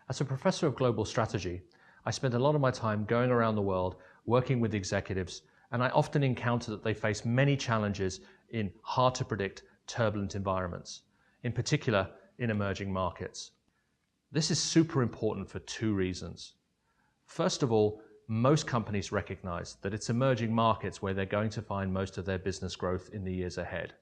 As a professor of global strategy, I spend a lot of my time going around the world, working with executives, and I often encounter that they face many challenges in hard-to-predict, turbulent environments, in particular in emerging markets. This is super important for two reasons. First of all, most companies recognize that it's emerging markets where they're going to find most of their business growth in the years ahead.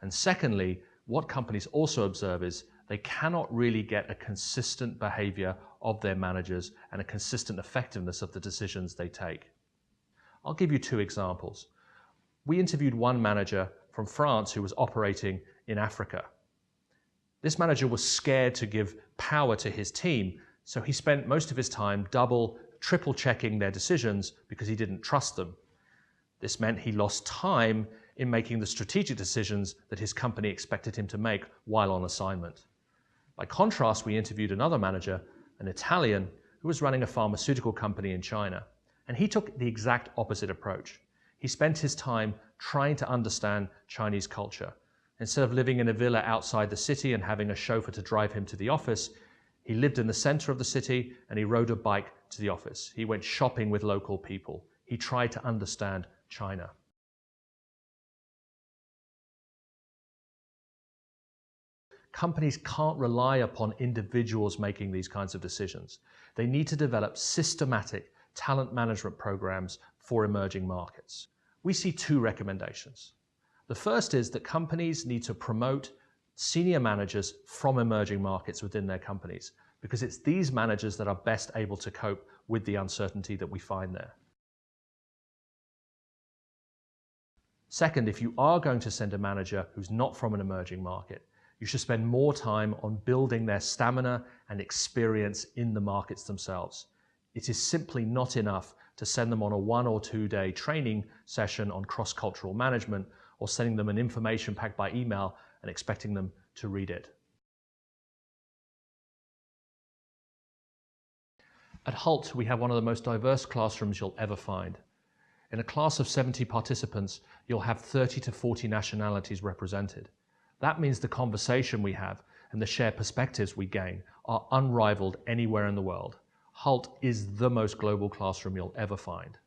And secondly, what companies also observe is they cannot really get a consistent behavior of their managers and a consistent effectiveness of the decisions they take. I'll give you two examples. We interviewed one manager from France who was operating in Africa. This manager was scared to give power to his team, so he spent most of his time triple checking their decisions because he didn't trust them. This meant he lost time in making the strategic decisions that his company expected him to make while on assignment. By contrast, we interviewed another manager, an Italian, who was running a pharmaceutical company in China, and he took the exact opposite approach. He spent his time trying to understand Chinese culture. Instead of living in a villa outside the city and having a chauffeur to drive him to the office, he lived in the center of the city and he rode a bike to the office. He went shopping with local people. He tried to understand China. Companies can't rely upon individuals making these kinds of decisions. They need to develop systematic talent management programs for emerging markets. We see two recommendations. The first is that companies need to promote senior managers from emerging markets within their companies, because it's these managers that are best able to cope with the uncertainty that we find there. Second, if you are going to send a manager who's not from an emerging market, you should spend more time on building their stamina and experience in the markets themselves. It is simply not enough to send them on a 1 or 2 day training session on cross-cultural management or sending them an information pack by email and expecting them to read it. At Hult, we have one of the most diverse classrooms you'll ever find. In a class of 70 participants, you'll have 30 to 40 nationalities represented. That means the conversation we have and the shared perspectives we gain are unrivaled anywhere in the world. Hult is the most global classroom you'll ever find.